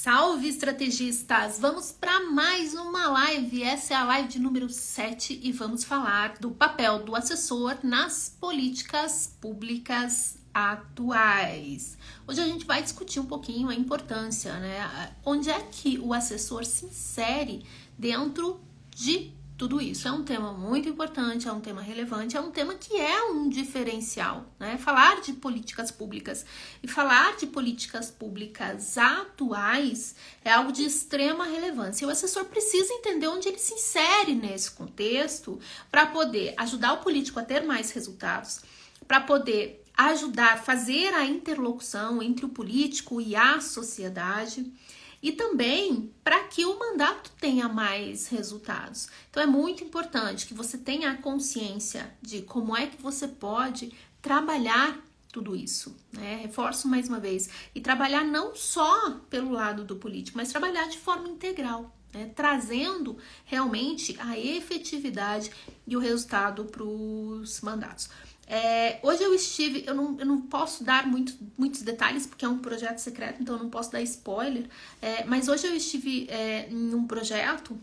Salve, estrategistas! Vamos para mais uma live. Essa é a live de número 7 e vamos falar do papel do assessor nas políticas públicas atuais. Hoje a gente vai discutir um pouquinho a importância, né? Onde é que o assessor se insere dentro de tudo isso. É um tema muito importante, é um tema relevante, é um tema que é um diferencial, né? Falar de políticas públicas e falar de políticas públicas atuais é algo de extrema relevância. E o assessor precisa entender onde ele se insere nesse contexto para poder ajudar o político a ter mais resultados, para poder ajudar a fazer a interlocução entre o político e a sociedade, e também para que o mandato tenha mais resultados. Então é muito importante que você tenha a consciência de como é que você pode trabalhar tudo isso, né? Reforço mais uma vez, e trabalhar não só pelo lado do político, mas trabalhar de forma integral, né? Trazendo realmente a efetividade e o resultado para os mandatos. Hoje eu estive, eu não posso dar muitos detalhes porque é um projeto secreto, então eu não posso dar spoiler, mas hoje eu estive em um projeto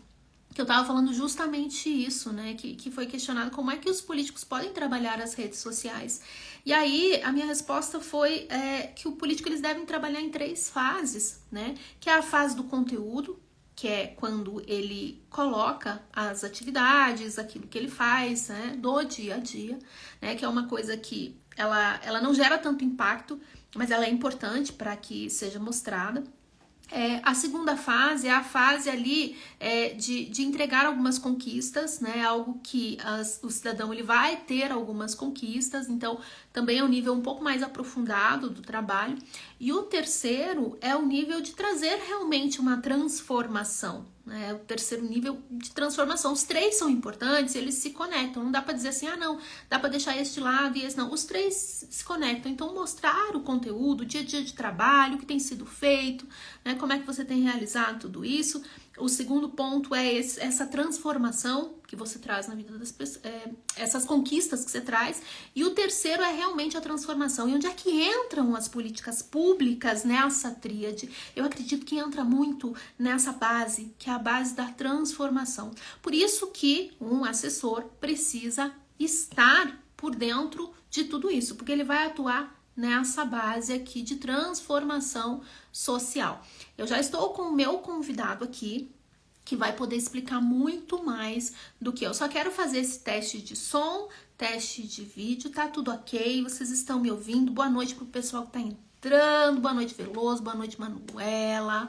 que eu estava falando justamente isso, né, que foi questionado como é que os políticos podem trabalhar as redes sociais. E aí a minha resposta foi que o político eles devem trabalhar em 3 fases, né, que é a fase do conteúdo, que é quando ele coloca as atividades, aquilo que ele faz, né, do dia a dia, né, que é uma coisa que ela não gera tanto impacto, mas ela é importante para que seja mostrada. A segunda fase é a fase ali de entregar algumas conquistas, né? Algo que o cidadão ele vai ter algumas conquistas, então também é um nível um pouco mais aprofundado do trabalho. E o terceiro é o nível de trazer realmente uma transformação, né? O terceiro nível de transformação. Os 3 são importantes, eles se conectam. Não dá para dizer assim, não, dá para deixar esse de lado e esse não. Os 3 se conectam. Então, mostrar o conteúdo, o dia a dia de trabalho, o que tem sido feito, né? Como é que você tem realizado tudo isso. O segundo ponto é essa transformação que você traz na vida das pessoas, essas conquistas que você traz. E o terceiro é realmente a transformação. E onde é que entram as políticas públicas nessa tríade? Eu acredito que entra muito nessa base, que é a base da transformação. Por isso que um assessor precisa estar por dentro de tudo isso, porque ele vai atuar nessa base aqui de transformação social. Eu já estou com o meu convidado aqui, que vai poder explicar muito mais do que eu. Só quero fazer esse teste de som, teste de vídeo, tá tudo ok? Vocês estão me ouvindo? Boa noite pro pessoal que tá entrando, boa noite Veloso, boa noite Manuela,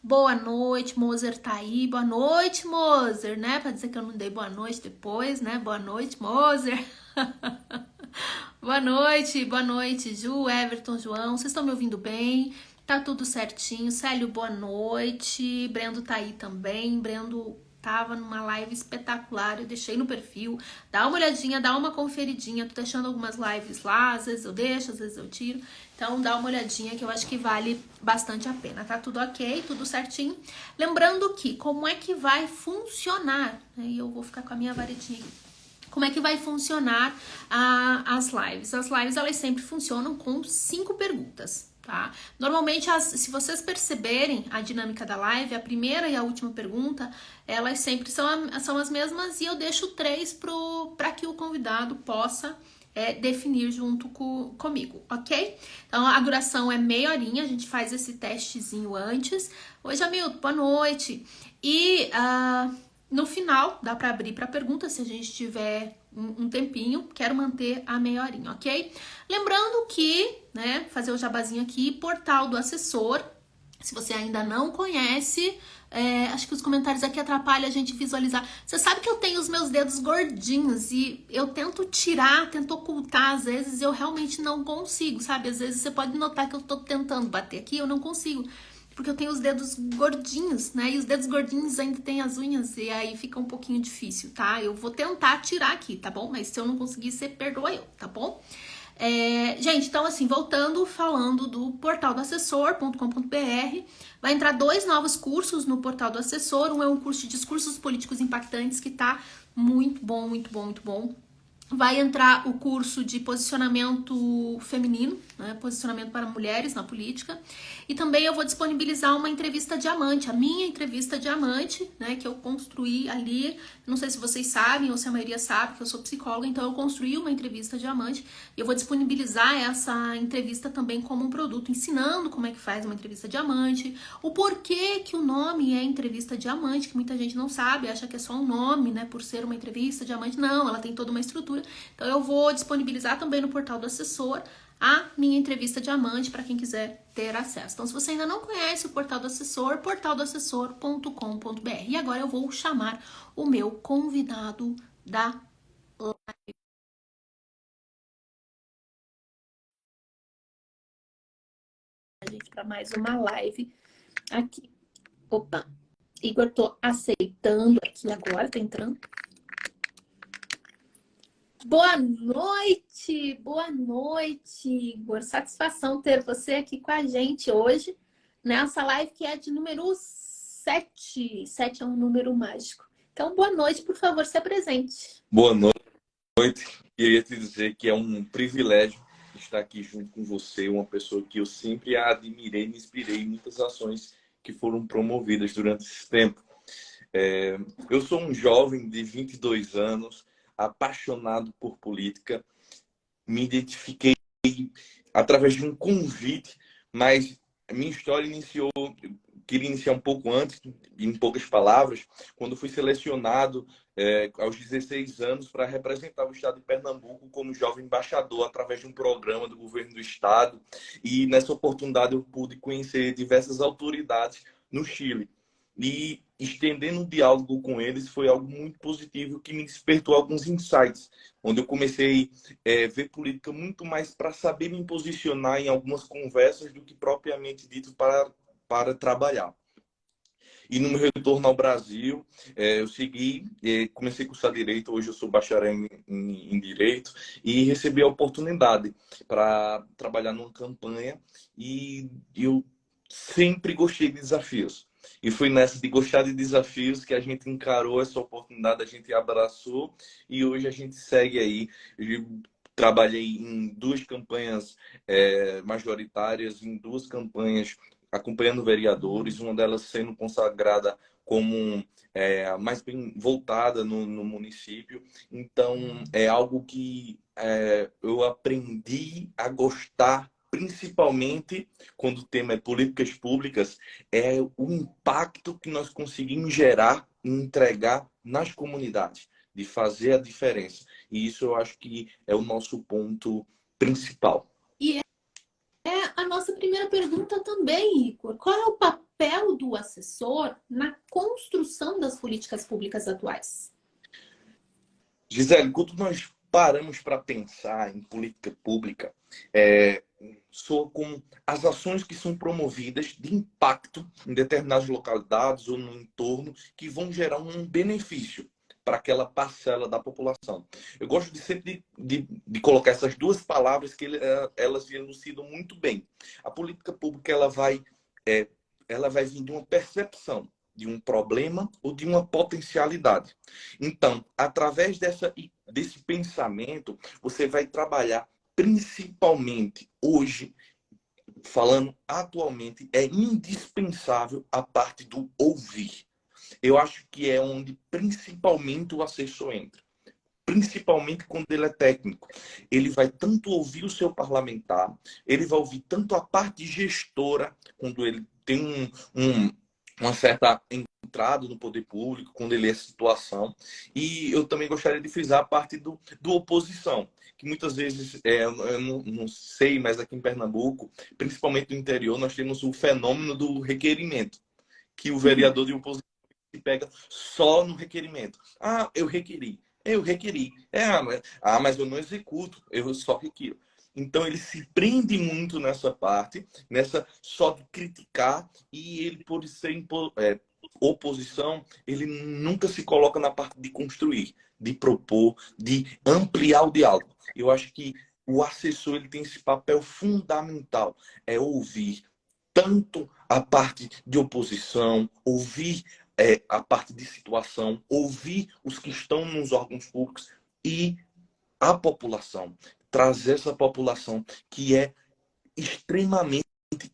boa noite, Moser tá aí, boa noite Moser, né? Pra dizer que eu não dei boa noite depois, né? Boa noite Moser. Boa noite, Ju, Everton, João, vocês estão me ouvindo bem? Tá tudo certinho, Célio, boa noite, Brendo tá aí também, Brendo tava numa live espetacular, eu deixei no perfil, dá uma olhadinha, dá uma conferidinha, tô deixando algumas lives lá, às vezes eu deixo, às vezes eu tiro, então dá uma olhadinha que eu acho que vale bastante a pena, tá tudo ok, tudo certinho. Lembrando que, como é que vai funcionar, né? E eu vou ficar com a minha varetinha aqui. Como é que vai funcionar as lives? As lives, elas sempre funcionam com 5 perguntas, tá? Normalmente, se vocês perceberem a dinâmica da live, a primeira e a última pergunta, elas sempre são as mesmas e eu deixo 3 para que o convidado possa definir junto comigo, ok? Então, a duração é meia horinha, a gente faz esse testezinho antes. Oi, Jamilton, boa noite. E no final, dá para abrir para pergunta se a gente tiver um tempinho. Quero manter a meia horinha, ok? Lembrando que, né, fazer o jabazinho aqui, portal do assessor. Se você ainda não conhece, acho que os comentários aqui atrapalham a gente visualizar. Você sabe que eu tenho os meus dedos gordinhos e eu tento tirar, tento ocultar, às vezes eu realmente não consigo, sabe? Às vezes você pode notar que eu tô tentando bater aqui, eu não consigo. Porque eu tenho os dedos gordinhos, né? E os dedos gordinhos ainda tem as unhas e aí fica um pouquinho difícil, tá? Eu vou tentar tirar aqui, tá bom? Mas se eu não conseguir, você perdoa eu, tá bom? Gente, então assim, voltando, falando do portal do assessor.com.br, vai entrar 2 novos cursos no portal do assessor. Um é um curso de discursos políticos impactantes que tá muito bom, muito bom, muito bom. Vai entrar o curso de posicionamento feminino, né, posicionamento para mulheres na política. E também eu vou disponibilizar uma entrevista diamante, a minha entrevista diamante, né, que eu construí ali. Não sei se vocês sabem ou se a maioria sabe que eu sou psicóloga, então eu construí uma entrevista diamante e eu vou disponibilizar essa entrevista também como um produto, ensinando como é que faz uma entrevista diamante, o porquê que o nome é entrevista diamante, que muita gente não sabe, acha que é só um nome, né, por ser uma entrevista diamante. Não, ela tem toda uma estrutura. Então eu vou disponibilizar também no portal do assessor a minha entrevista diamante para quem quiser ter acesso. Então, se você ainda não conhece o portal do assessor, portaldoassessor.com.br. E agora eu vou chamar o meu convidado da gente para mais uma live aqui. Opa, Igor, tô aceitando aqui agora, tá entrando. Boa noite, Igor. Satisfação ter você aqui com a gente hoje, nessa live que é de número 7. 7 é um número mágico. Então, boa noite, por favor, se apresente. Boa noite. Queria te dizer que é um privilégio estar aqui junto com você, uma pessoa que eu sempre admirei, me inspirei em muitas ações que foram promovidas durante esse tempo. Eu sou um jovem de 22 anos, apaixonado por política, me identifiquei através de um convite, mas a minha história iniciou, queria iniciar um pouco antes, em poucas palavras, quando fui selecionado aos 16 anos para representar o estado de Pernambuco como jovem embaixador através de um programa do governo do estado. E nessa oportunidade eu pude conhecer diversas autoridades no Chile. E estendendo o diálogo com eles foi algo muito positivo que me despertou alguns insights, onde eu comecei a ver política muito mais para saber me posicionar em algumas conversas do que propriamente dito para trabalhar. E no meu retorno ao Brasil, eu segui, comecei a cursar Direito, hoje eu sou bacharel em Direito, e recebi a oportunidade para trabalhar numa campanha e eu sempre gostei de desafios. E foi nessa de gostar de desafios que a gente encarou essa oportunidade, a gente abraçou e hoje a gente segue aí. Eu trabalhei em duas campanhas majoritárias, em duas campanhas acompanhando vereadores, uma delas sendo consagrada como mais bem voltada no município. Então, é algo que eu aprendi a gostar, principalmente quando o tema é políticas públicas, é o impacto que nós conseguimos gerar e entregar nas comunidades, de fazer a diferença. E isso eu acho que é o nosso ponto principal. E é a nossa primeira pergunta também, Igor. Qual é o papel do assessor na construção das políticas públicas atuais? Gisele, quando nós paramos para pensar em política pública, soa com as ações que são promovidas de impacto em determinadas localidades ou no entorno que vão gerar um benefício para aquela parcela da população. Eu gosto de sempre de colocar essas duas palavras que elas elucidam muito bem. A política pública ela vai vir de uma percepção de um problema ou de uma potencialidade. Então, através desse pensamento, você vai trabalhar principalmente hoje, falando atualmente, é indispensável a parte do ouvir. Eu acho que é onde principalmente o assessor entra. Principalmente quando ele é técnico. Ele vai tanto ouvir o seu parlamentar, ele vai ouvir tanto a parte gestora, quando ele tem uma certa entrada no poder público, quando ele é situação. E eu também gostaria de frisar a parte do oposição, que muitas vezes, eu não sei, mas aqui em Pernambuco, principalmente no interior, nós temos o fenômeno do requerimento, que o vereador de oposição se pega só no requerimento. Ah, eu requeri. Eu requeri. Mas eu não executo, eu só requiro. Então ele se prende muito nessa parte, nessa só de criticar, e ele, por ser oposição, ele nunca se coloca na parte de construir, de propor, de ampliar o diálogo. Eu acho que o assessor ele tem esse papel fundamental, é ouvir tanto a parte de oposição, ouvir a parte de situação, ouvir os que estão nos órgãos públicos e a população, trazer essa população que é extremamente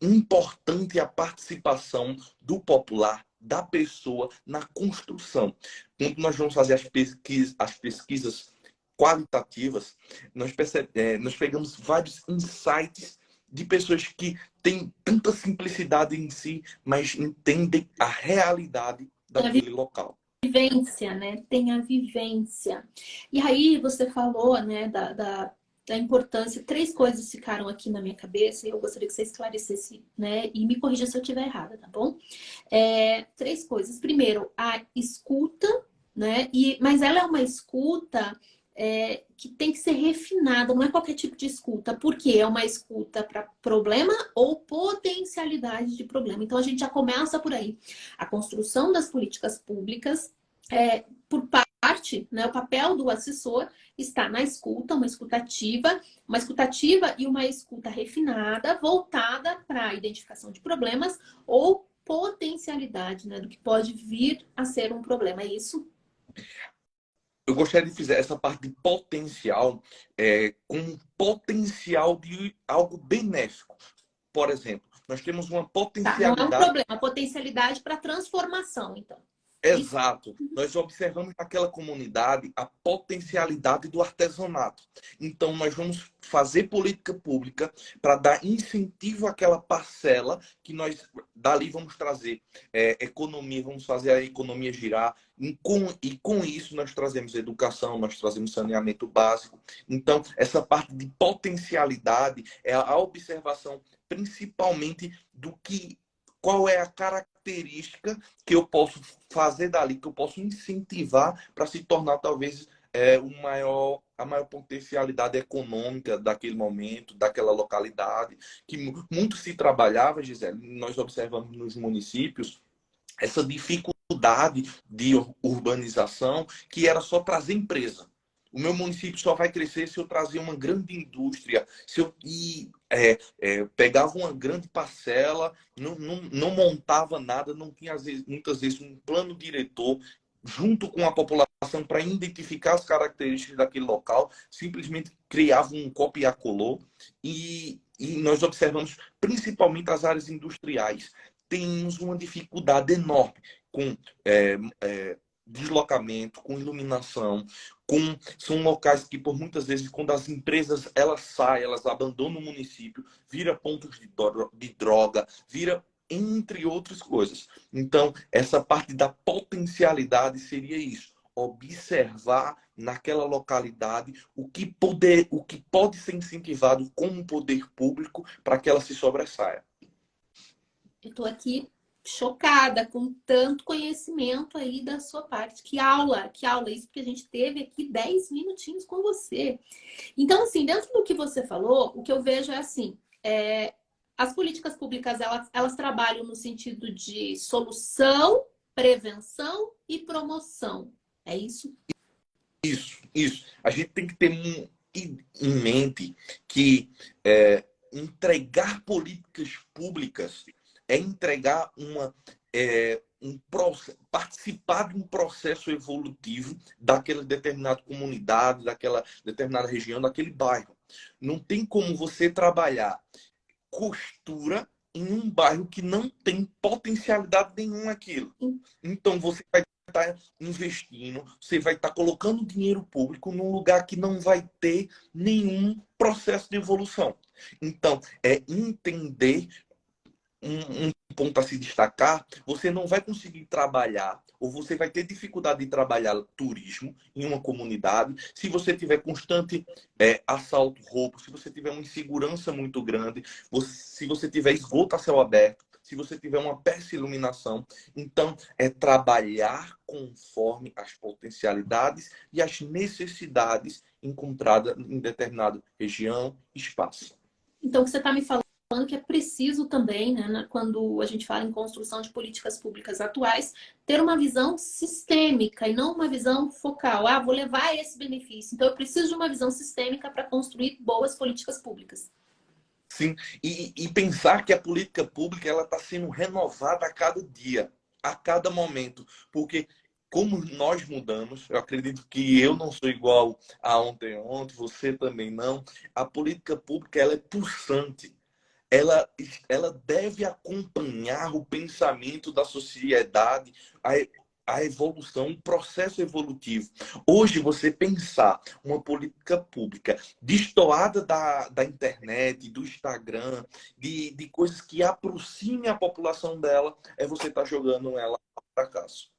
importante a participação do popular, da pessoa na construção. Quando nós vamos fazer as pesquisas qualitativas, nós pegamos vários insights de pessoas que têm tanta simplicidade em si, mas entendem a realidade daquele local. Vivência, né? Tem a vivência. E aí você falou, né, da importância. Três coisas ficaram aqui na minha cabeça e eu gostaria que você esclarecesse, né? E me corrija se eu estiver errada, tá bom? Três coisas. Primeiro, a escuta, né? Mas ela é uma escuta que tem que ser refinada, não é qualquer tipo de escuta, porque é uma escuta para problema ou potencialidade de problema. Então a gente já começa por aí. A construção das políticas públicas, por parte, né, o papel do assessor está na escuta, uma escutativa e uma escuta refinada, voltada para a identificação de problemas ou potencialidade, né, do que pode vir a ser um problema. É isso? Eu gostaria de fazer essa parte de potencial com potencial de algo benéfico. Por exemplo, nós temos uma Tá, não é um potencialidade. problema, potencialidade para transformação, então. Isso? Exato. Nós observamos naquela comunidade a potencialidade do artesanato. Então, nós vamos fazer política pública para dar incentivo àquela parcela que nós, dali, vamos trazer economia, vamos fazer a economia girar. E com isso, nós trazemos educação, nós trazemos saneamento básico. Então, essa parte de potencialidade é a observação, principalmente, qual é a característica que eu posso fazer dali, que eu posso incentivar para se tornar talvez a maior potencialidade econômica daquele momento, daquela localidade, que muito se trabalhava, Gisele, nós observamos nos municípios, essa dificuldade de urbanização, que era só trazer empresa. O meu município só vai crescer se eu trazer uma grande indústria, se eu pegava uma grande parcela, não montava nada, não tinha muitas vezes um plano diretor junto com a população para identificar as características daquele local, simplesmente criava um copia-colou e nós observamos principalmente as áreas industriais. Temos uma dificuldade enorme com deslocamento, com iluminação, são locais que, por muitas vezes, quando as empresas elas saem, elas abandonam o município, vira pontos de droga, vira entre outras coisas. Então, essa parte da potencialidade seria isso. Observar naquela localidade o que pode ser incentivado como poder público para que ela se sobressaia. Eu estou aqui chocada com tanto conhecimento aí da sua parte. Que aula, isso que a gente teve aqui 10 minutinhos com você. Então, assim, dentro do que você falou, o que eu vejo é assim, as políticas públicas, elas trabalham no sentido de solução, prevenção e promoção. É isso? Isso. A gente tem que ter em mente que entregar políticas públicas é entregar participar de um processo evolutivo daquela determinada comunidade, daquela determinada região, daquele bairro. Não tem como você trabalhar costura em um bairro que não tem potencialidade nenhuma aquilo. Então você vai estar investindo, você vai estar colocando dinheiro público num lugar que não vai ter nenhum processo de evolução. Então, é entender um ponto a se destacar, você não vai conseguir trabalhar, ou você vai ter dificuldade de trabalhar turismo em uma comunidade, se você tiver constante assalto, roubo, se você tiver uma insegurança muito grande, se você tiver esgoto a céu aberto, se você tiver uma péssima iluminação. Então, é trabalhar conforme as potencialidades e as necessidades encontradas em determinada região, espaço. Então, o que você está me falando que é preciso também, né, quando a gente fala em construção de políticas públicas atuais, ter uma visão sistêmica e não uma visão focal. Ah, vou levar esse benefício. Então, eu preciso de uma visão sistêmica para construir boas políticas públicas. Sim, e pensar que a política pública ela está sendo renovada a cada dia, a cada momento, porque como nós mudamos. Eu acredito que eu não sou igual a ontem, você também não. A política pública, ela é pulsante. Ela deve acompanhar o pensamento da sociedade, a, a evolução, o processo evolutivo. Hoje, você pensar uma política pública destoada da internet, do Instagram, de coisas que aproximem a população dela, é você estar jogando ela ao fracasso.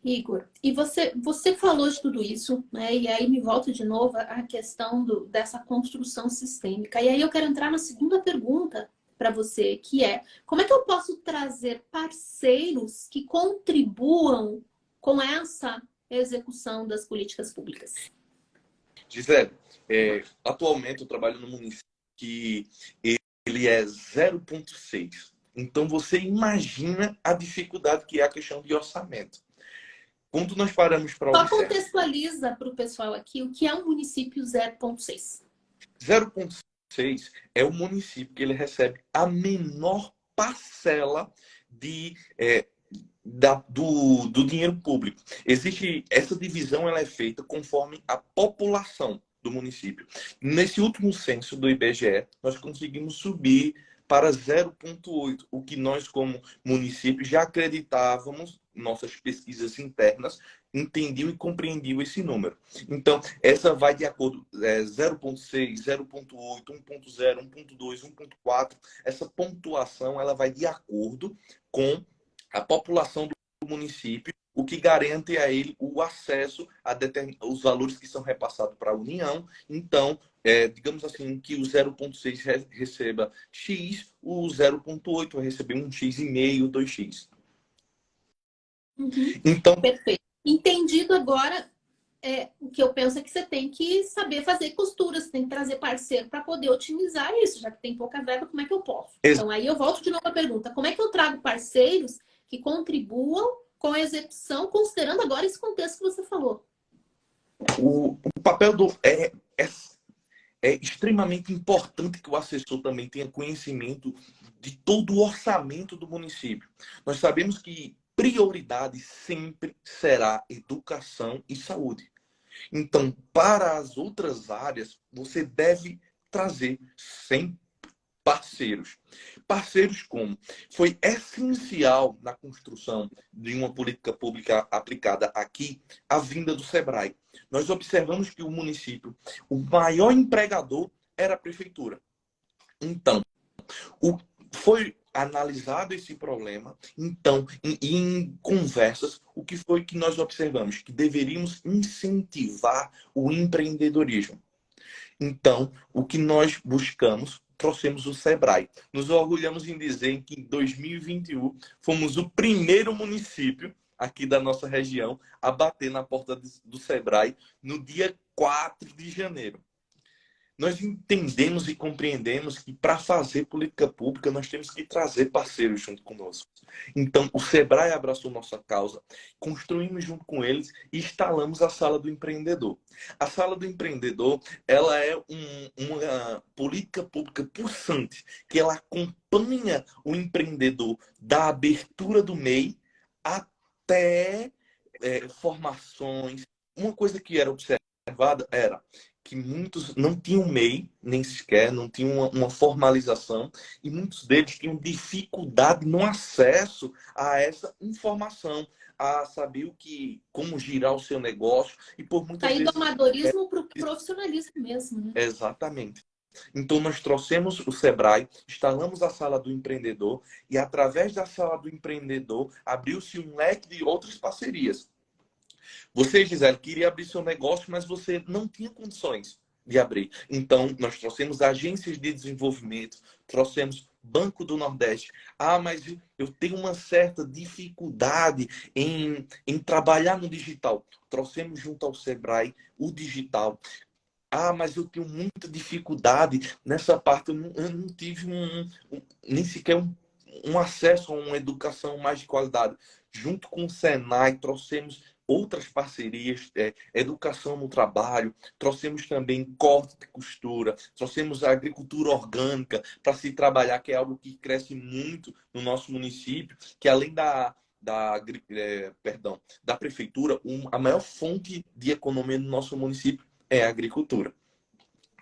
Igor, e você falou de tudo isso, né? E aí me volta de novo a questão dessa construção sistêmica. E aí eu quero entrar na segunda pergunta para você, que é: como é que eu posso trazer parceiros que contribuam com essa execução das políticas públicas? Gisele, atualmente eu trabalho no município que ele é 0,6. Então você imagina a dificuldade que é a questão de orçamento. Quando nós paramos para Só observar, contextualiza para o pessoal aqui o que é um município 0,6. 0,6 é o município que ele recebe a menor parcela do dinheiro público. Existe essa divisão, ela é feita conforme a população do município. Nesse último censo do IBGE, nós conseguimos subir para 0,8, o que nós, como município, já acreditávamos, nossas pesquisas internas, entendiam e compreendiam esse número. Então, essa vai de acordo 0,6, 0,8, 1,0, 1,2, 1,4. Essa pontuação ela vai de acordo com a população do município, o que garante a ele o acesso a os valores que são repassados para a União. Então, digamos assim, que o 0,6 receba X, o 0,8 vai receber um X,5, 2X. Uhum. Então, Perfeito. Entendido agora, o que eu penso é que você tem que saber fazer costuras, você tem que trazer parceiro para poder otimizar isso, já que tem pouca verba, como é que eu posso? Então, aí eu volto de novo à pergunta: como é que eu trago parceiros que contribuam com a execução, considerando agora esse contexto que você falou? o papel é extremamente importante que o assessor também tenha conhecimento de todo o orçamento do município. Nós sabemos que prioridade sempre será educação e saúde. Então, para as outras áreas, você deve trazer sempre parceiros. Parceiros como? Foi essencial na construção de uma política pública aplicada aqui a vinda do Sebrae. Nós observamos que o município, o maior empregador era a prefeitura. Então, foi analisado esse problema. Então, em conversas, o que foi que nós observamos? Que deveríamos incentivar o empreendedorismo. Então, o que nós buscamos, trouxemos o Sebrae. Nos orgulhamos em dizer que em 2021 fomos o primeiro município aqui da nossa região a bater na porta do Sebrae no dia 4 de janeiro. Nós entendemos e compreendemos que para fazer política pública nós temos que trazer parceiros junto conosco. Então, o Sebrae abraçou nossa causa, construímos junto com eles e instalamos a Sala do Empreendedor. A Sala do Empreendedor, ela é uma política pública pulsante, que ela acompanha o empreendedor da abertura do MEI até formações. Uma coisa que era observada era que muitos não tinham MEI, nem sequer, não tinham uma formalização, e muitos deles tinham dificuldade no acesso a essa informação, a saber como girar o seu negócio, e por muitas Sair do vezes... amadorismo para o profissionalismo mesmo, né? Exatamente. Então, nós trouxemos o Sebrae, instalamos a Sala do Empreendedor, e através da Sala do Empreendedor, abriu-se um leque de outras parcerias. Você, Gisele, queria abrir seu negócio, mas você não tinha condições de abrir. Então, nós trouxemos agências de desenvolvimento, trouxemos Banco do Nordeste. Ah, mas eu tenho uma certa dificuldade em trabalhar no digital. Trouxemos junto ao Sebrae o digital. Ah, mas eu tenho muita dificuldade nessa parte. Eu não tive nem sequer um acesso a uma educação mais de qualidade. Junto com o Senai, trouxemos outras parcerias, educação no trabalho, trouxemos também corte de costura, trouxemos a agricultura orgânica para se trabalhar, que é algo que cresce muito no nosso município, que além da prefeitura, a maior fonte de economia do nosso município é a agricultura.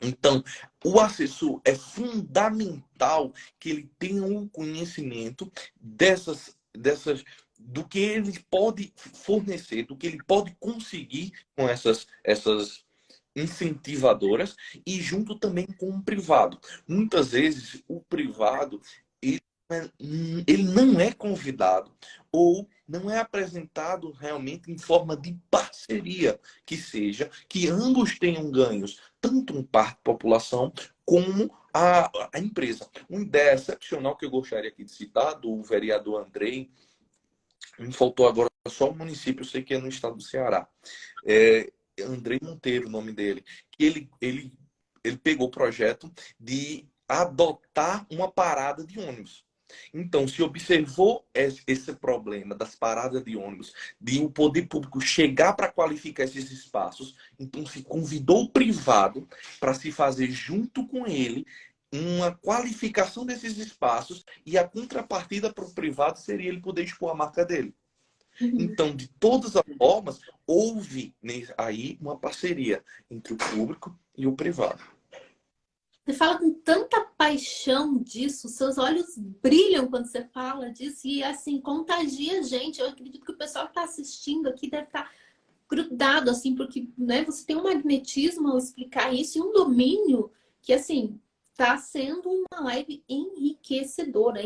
Então, o assessor é fundamental que ele tenha um conhecimento do que ele pode fornecer, do que ele pode conseguir com essas incentivadoras e junto também com o privado. Muitas vezes o privado ele não é convidado ou não é apresentado realmente em forma de parceria, que seja que ambos tenham ganhos, tanto um parte da população como a empresa. Uma ideia excepcional que eu gostaria aqui de citar, do vereador Andrei, me faltou agora só o município, eu sei que é no estado do Ceará. Andrei Monteiro, o nome dele, que ele pegou o projeto de adotar uma parada de ônibus. Então, se observou esse problema das paradas de ônibus, de o poder público chegar para qualificar esses espaços, então se convidou o privado para se fazer junto com ele uma qualificação desses espaços e a contrapartida para o privado seria ele poder expor a marca dele. Então, de todas as formas, houve aí uma parceria entre o público e o privado. Você fala com tanta paixão disso, seus olhos brilham quando você fala disso e, assim, contagia a gente. Eu acredito que o pessoal que está assistindo aqui deve estar grudado, assim, porque, né, você tem um magnetismo ao explicar isso e um domínio que, assim, está sendo uma live enriquecedora.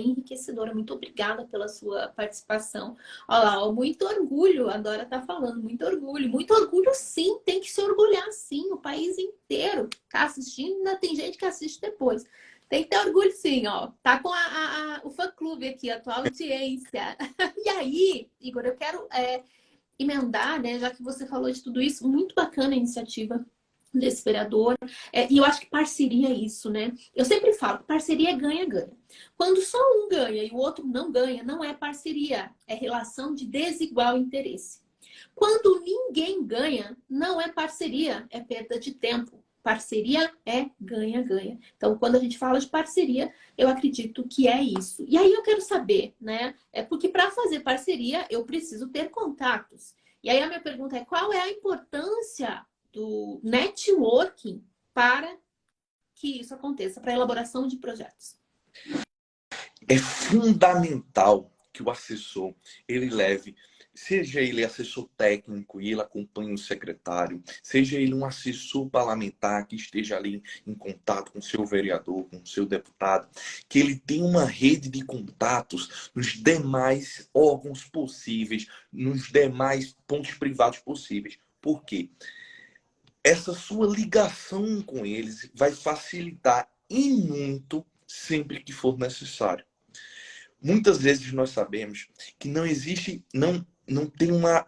Muito obrigada pela sua participação. Olha lá, ó, muito orgulho, a Dora está falando, muito orgulho sim, tem que se orgulhar sim, o país inteiro está assistindo, ainda tem gente que assiste depois. Tem que ter orgulho sim, ó. Tá com o fã-clube aqui, a tua audiência. E aí, Igor, eu quero emendar, né, já que você falou de tudo isso, muito bacana a iniciativa desse vereador. E eu acho que parceria é isso, né? Eu sempre falo, parceria é ganha-ganha. Quando só um ganha e o outro não ganha, não é parceria, é relação de desigual interesse. Quando ninguém ganha, não é parceria, é perda de tempo. Parceria é ganha-ganha. Então, quando a gente fala de parceria, eu acredito que é isso. E aí eu quero saber, né? Porque para fazer parceria, eu preciso ter contatos. E aí a minha pergunta é, qual é a importância do networking para que isso aconteça, para a elaboração de projetos? É fundamental que o assessor ele leve, seja ele assessor técnico e ele acompanhe o secretário, seja ele um assessor parlamentar que esteja ali em contato com o seu vereador, com o seu deputado, que ele tenha uma rede de contatos nos demais órgãos possíveis, nos demais pontos privados possíveis. Por quê? Essa sua ligação com eles vai facilitar e muito sempre que for necessário. Muitas vezes nós sabemos que não existe, não tem uma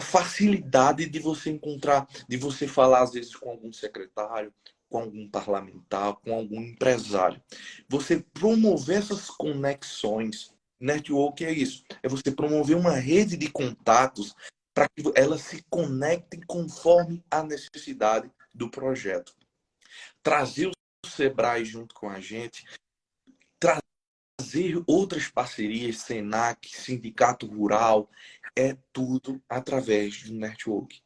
facilidade de você encontrar, de você falar às vezes com algum secretário, com algum parlamentar, com algum empresário. Você promover essas conexões, network é isso, é você promover uma rede de contatos para que elas se conectem conforme a necessidade do projeto. Trazer o Sebrae junto com a gente, trazer outras parcerias, Senac, Sindicato Rural, é tudo através do network.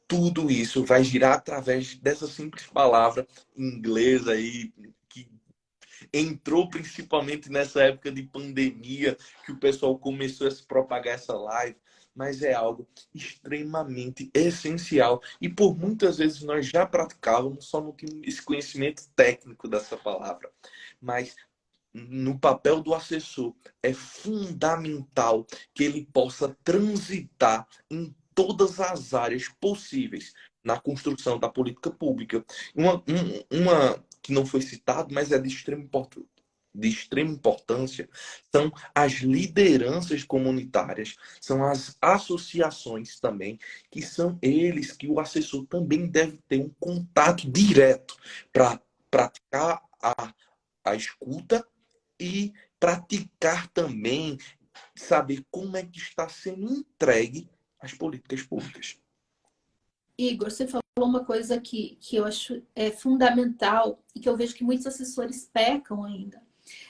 Tudo isso vai girar através dessa simples palavra inglesa aí, que entrou principalmente nessa época de pandemia, que o pessoal começou a se propagar essa live, mas é algo extremamente essencial. E por muitas vezes nós já praticávamos, só não tínhamos esse conhecimento técnico dessa palavra. Mas no papel do assessor, é fundamental que ele possa transitar em todas as áreas possíveis na construção da política pública. Uma que não foi citado, mas é de extrema importância, são as lideranças comunitárias, são as associações também, que são eles que o assessor também deve ter um contato direto para praticar a escuta e praticar também, saber como é que está sendo entregue as políticas públicas. Igor, você falou uma coisa que eu acho fundamental e que eu vejo que muitos assessores pecam ainda.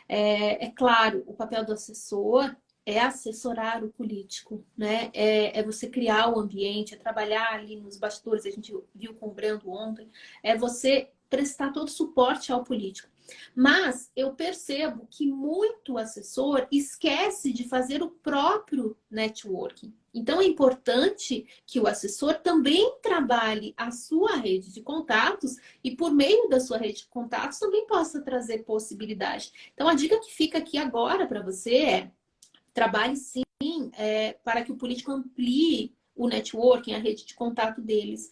É claro, o papel do assessor é assessorar o político, né? É você criar o ambiente, é trabalhar ali nos bastidores, a gente viu com o Brando ontem, é você prestar todo suporte ao político. Mas eu percebo que muito assessor esquece de fazer o próprio networking. Então é importante que o assessor também trabalhe a sua rede de contatos e por meio da sua rede de contatos também possa trazer possibilidade. Então a dica que fica aqui agora para você é: trabalhe sim para que o político amplie o networking, a rede de contato deles.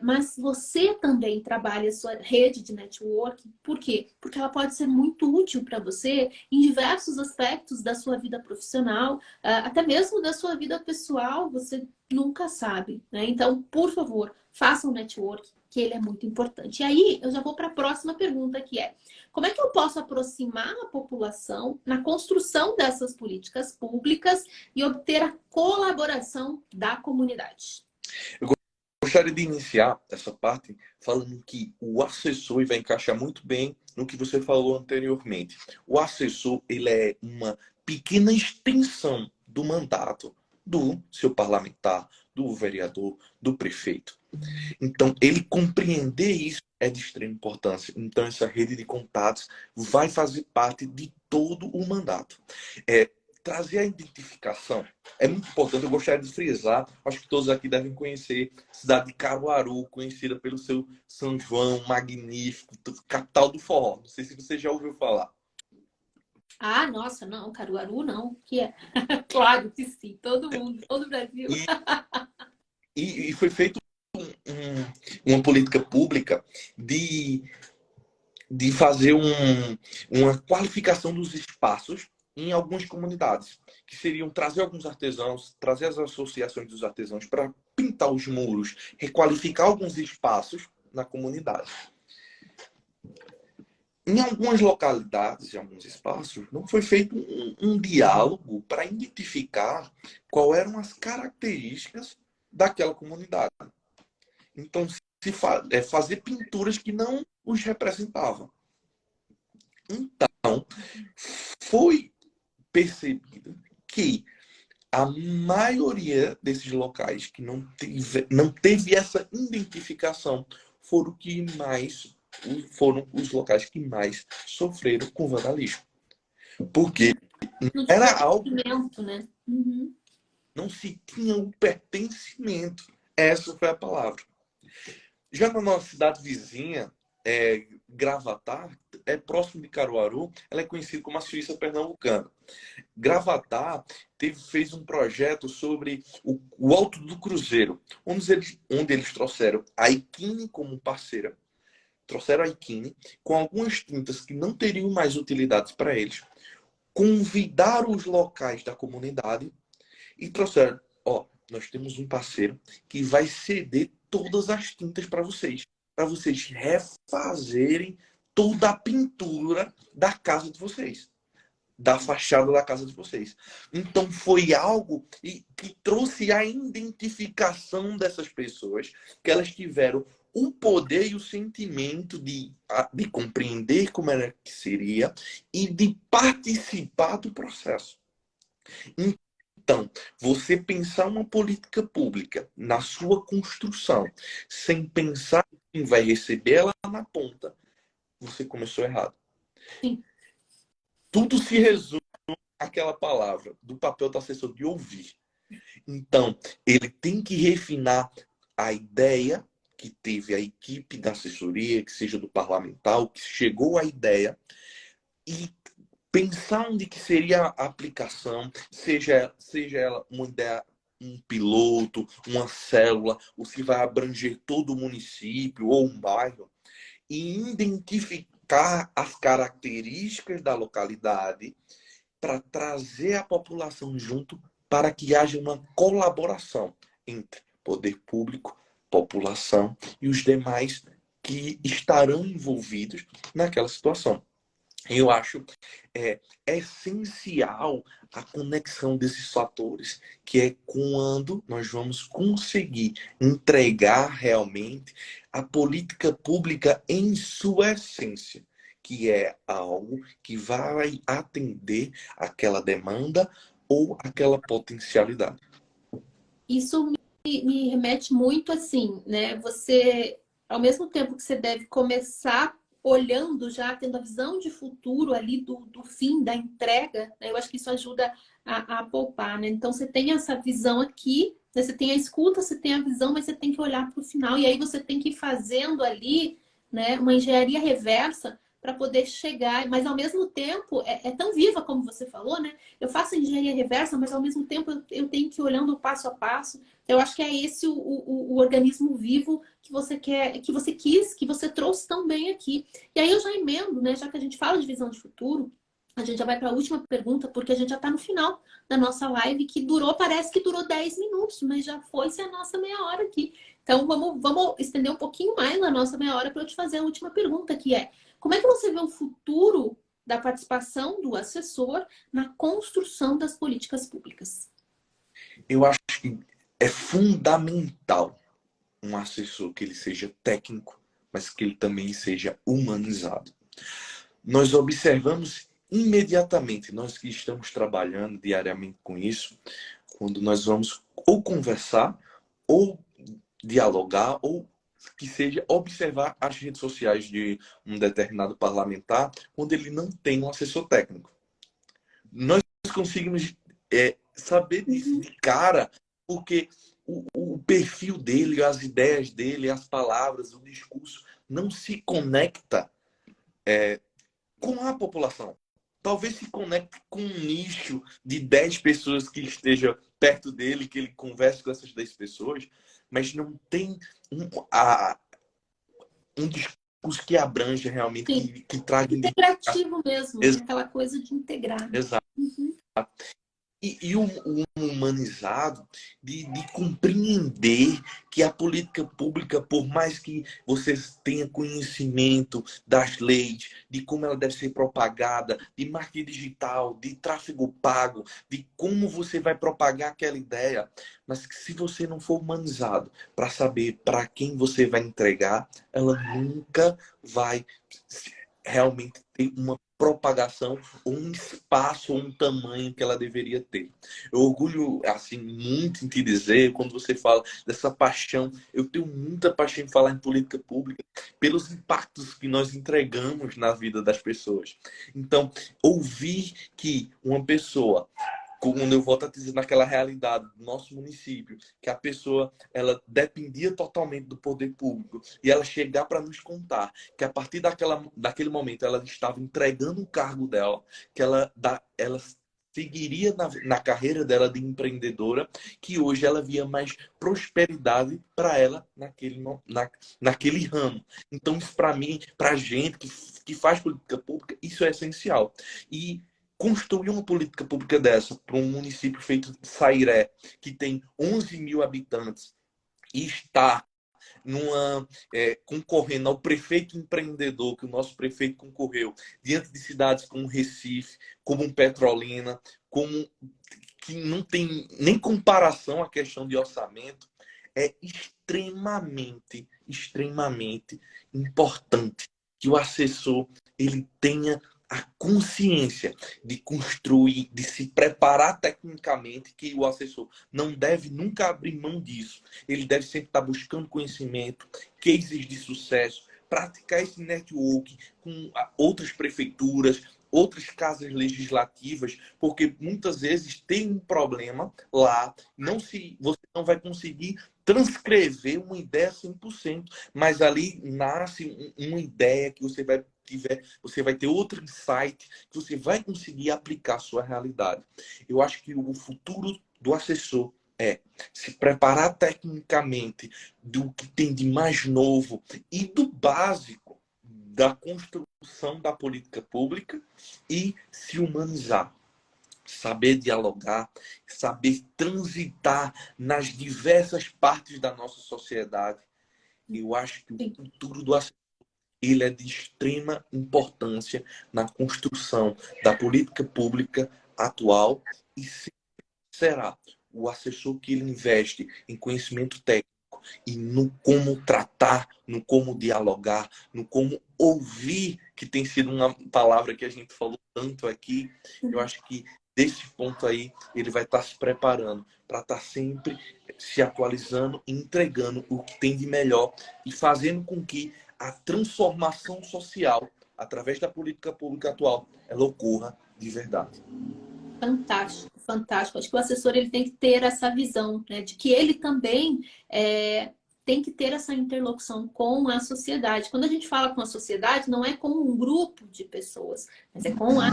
Mas você também trabalha a sua rede de networking. Por quê? Porque ela pode ser muito útil para você em diversos aspectos da sua vida profissional, até mesmo da sua vida pessoal, você nunca sabe, né? Então, por favor, faça um networking, que ele é muito importante. E aí, eu já vou para a próxima pergunta, que é: como é que eu posso aproximar a população na construção dessas políticas públicas e obter a colaboração da comunidade? Eu gostaria de iniciar essa parte falando que o assessor vai encaixar muito bem no que você falou anteriormente. O assessor, ele é uma pequena extensão do mandato do seu parlamentar, do vereador, do prefeito. Então, ele compreender isso é de extrema importância. Então, essa rede de contatos vai fazer parte de todo o mandato. Trazer a identificação é muito importante. Eu gostaria de frisar, acho que todos aqui devem conhecer a cidade de Caruaru, conhecida pelo seu São João magnífico, capital do forró. Não sei se você já ouviu falar. Ah, nossa, não, Caruaru não, que é. Claro que sim, todo mundo, todo o Brasil. E, e foi feito uma política pública de fazer uma qualificação dos espaços em algumas comunidades, que seriam trazer alguns artesãos, trazer as associações dos artesãos para pintar os muros, requalificar alguns espaços na comunidade. Em algumas localidades, em alguns espaços, não foi feito um diálogo para identificar quais eram as características daquela comunidade. Então, fazer pinturas que não os representavam. Então, foi percebido que a maioria desses locais que não teve essa identificação foram os locais que mais sofreram com vandalismo. Porque Não tinha era algo, conhecimento, né? Uhum. não se tinha o pertencimento. Essa foi a palavra. Já na nossa cidade vizinha, Gravatar, é próximo de Caruaru, ela é conhecida como a Suíça Pernambucana. Gravatar fez um projeto sobre o Alto do Cruzeiro, onde eles trouxeram a Iquine como parceira, trouxeram a Iquine com algumas tintas que não teriam mais utilidades para eles, convidaram os locais da comunidade e trouxeram: nós temos um parceiro que vai ceder todas as tintas para vocês refazerem toda a pintura da casa de vocês, da fachada da casa de vocês. Então foi algo que trouxe a identificação dessas pessoas, que elas tiveram o poder e o sentimento de compreender como era que seria e de participar do processo. Então, você pensar uma política pública na sua construção, sem pensar quem vai receber ela na ponta, você começou errado. Sim. Tudo se resume àquela palavra, do papel do assessor de ouvir. Então, ele tem que refinar a ideia que teve a equipe da assessoria, que seja do parlamentar, que chegou à ideia, e pensar onde que seria a aplicação, seja ela uma ideia, um piloto, uma célula, ou se vai abranger todo o município ou um bairro, e identificar as características da localidade para trazer a população junto para que haja uma colaboração entre poder público, população e os demais que estarão envolvidos naquela situação. Eu acho essencial a conexão desses fatores, que é quando nós vamos conseguir entregar realmente a política pública em sua essência, que é algo que vai atender aquela demanda ou aquela potencialidade. Isso me remete muito assim, né? Você, ao mesmo tempo que você deve começar olhando já, tendo a visão de futuro ali do fim, da entrega, né? Eu acho que isso ajuda a poupar, né? Então você tem essa visão aqui, né? Você tem a escuta, você tem a visão, mas você tem que olhar para o final, e aí você tem que ir fazendo ali, né, uma engenharia reversa para poder chegar, mas ao mesmo tempo é tão viva como você falou, né? Eu faço engenharia reversa, mas ao mesmo tempo eu tenho que ir olhando passo a passo. Eu acho que é esse o organismo vivo que você quer, que você quis, que você trouxe tão bem aqui. E aí eu já emendo, né? Já que a gente fala de visão de futuro, a gente já vai para a última pergunta, porque a gente já está no final da nossa live, que durou, parece que durou 10 minutos, mas já foi-se a nossa meia hora aqui. Então vamos estender um pouquinho mais a nossa meia hora para eu te fazer a última pergunta, que é: como é que você vê o futuro da participação do assessor na construção das políticas públicas? Eu acho que é fundamental um assessor que ele seja técnico, mas que ele também seja humanizado. Nós observamos imediatamente, nós que estamos trabalhando diariamente com isso, quando nós vamos ou conversar, ou dialogar, ou que seja observar as redes sociais de um determinado parlamentar, quando ele não tem um assessor técnico. Nós conseguimos saber disso de cara, porque o perfil dele, as ideias dele, as palavras, o discurso não se conecta com a população. Talvez se conecte com um nicho de 10 pessoas que esteja perto dele, que ele converse com essas 10 pessoas, mas não tem um discurso que abrange realmente, Sim, que traga identificação. integrativo mesmo, né? Aquela coisa de integrar. Exato. Uhum. E o humanizado de compreender que a política pública, por mais que você tenha conhecimento das leis, de como ela deve ser propagada, de marketing digital, de tráfego pago, de como você vai propagar aquela ideia, mas que se você não for humanizado para saber para quem você vai entregar, ela nunca vai realmente ter uma propagação, ou um espaço, ou um tamanho que ela deveria ter. Eu orgulho, assim, muito em te dizer, quando você fala dessa paixão, eu tenho muita paixão em falar em política pública, pelos impactos que nós entregamos na vida das pessoas. Então, ouvir que uma pessoa, quando eu volto a dizer naquela realidade do nosso município, que a pessoa ela dependia totalmente do poder público, e ela chegar para nos contar que a partir daquele momento ela estava entregando o cargo dela, que ela seguiria na carreira dela de empreendedora, que hoje ela via mais prosperidade para ela naquele ramo. Então, isso para mim, para a gente que faz política pública, isso é essencial. E construir uma política pública dessa para um município feito de Sairé, que tem 11 mil habitantes, e está concorrendo ao prefeito empreendedor, que o nosso prefeito concorreu, diante de cidades como Recife, como Petrolina, como que não tem nem comparação a questão de orçamento, é extremamente importante que o assessor ele tenha a consciência de construir, de se preparar tecnicamente, que o assessor não deve nunca abrir mão disso. Ele deve sempre estar buscando conhecimento, cases de sucesso, praticar esse network com outras prefeituras, outras casas legislativas, porque muitas vezes tem um problema lá, você não vai conseguir transcrever uma ideia 100%, mas ali nasce uma ideia que você vai ter outro insight, que você vai conseguir aplicar a sua realidade. Eu acho que o futuro do assessor é se preparar tecnicamente do que tem de mais novo e do básico da construção da política pública e se humanizar. Saber dialogar, saber transitar nas diversas partes da nossa sociedade. Eu acho que o futuro do assessor ele é de extrema importância na construção da política pública atual e será o assessor que ele investe em conhecimento técnico e no como tratar, no como dialogar, no como ouvir, que tem sido uma palavra que a gente falou tanto aqui. Eu acho que desse ponto aí, ele vai estar se preparando para estar sempre se atualizando e entregando o que tem de melhor e fazendo com que a transformação social, através da política pública atual, ela ocorra de verdade. Fantástico, fantástico. Acho que o assessor ele tem que ter essa visão, né, de que ele também tem que ter essa interlocução com a sociedade. Quando a gente fala com a sociedade, não é com um grupo de pessoas, mas é com a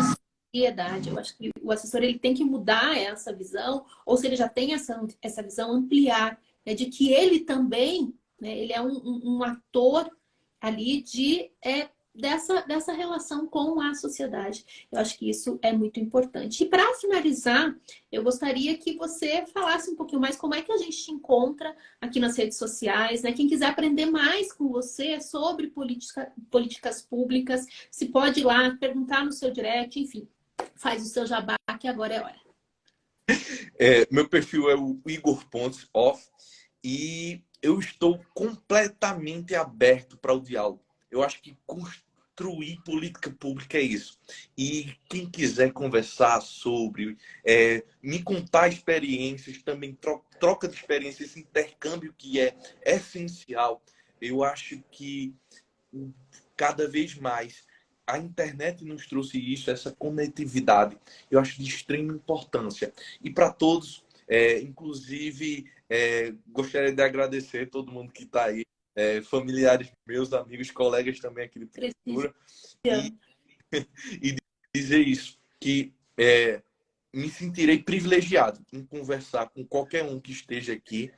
sociedade. Eu acho que o assessor ele tem que mudar essa visão, ou se ele já tem essa visão, ampliar, né, de que ele também, né, ele é um ator ali dessa relação com a sociedade. Eu acho que isso é muito importante. E para finalizar, eu gostaria que você falasse um pouquinho mais como é que a gente te encontra aqui nas redes sociais, né? Quem quiser aprender mais com você sobre políticas públicas, se pode ir lá perguntar no seu direct, enfim, faz o seu jabá que agora é hora. Meu perfil é o Igor Pontes Off e eu estou completamente aberto para o diálogo. Eu acho que construir política pública é isso. E quem quiser conversar sobre, me contar experiências, também troca de experiências, esse intercâmbio que é essencial, eu acho que cada vez mais a internet nos trouxe isso, essa conectividade. Eu acho de extrema importância. E para todos, inclusive, gostaria de agradecer a todo mundo que está aí, familiares meus, amigos, colegas também aqui de Cultura, e dizer isso, que me sentirei privilegiado em conversar com qualquer um que esteja aqui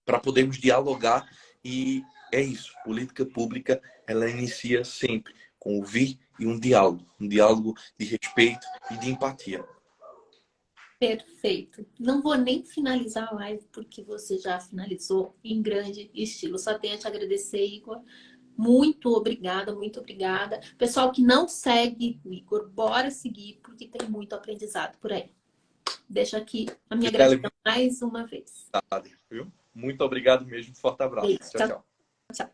para podermos dialogar. E é isso, política pública, ela inicia sempre com ouvir e um diálogo de respeito e de empatia. Perfeito. Não vou nem finalizar a live porque você já finalizou em grande estilo. Só tenho a te agradecer, Igor. Muito obrigada, muito obrigada. Pessoal que não segue o Igor, bora seguir porque tem muito aprendizado por aí. Deixo aqui a minha gratidão mais uma vez. Viu? Muito obrigado mesmo. Forte abraço. Beijo. Tchau, tchau. Tchau.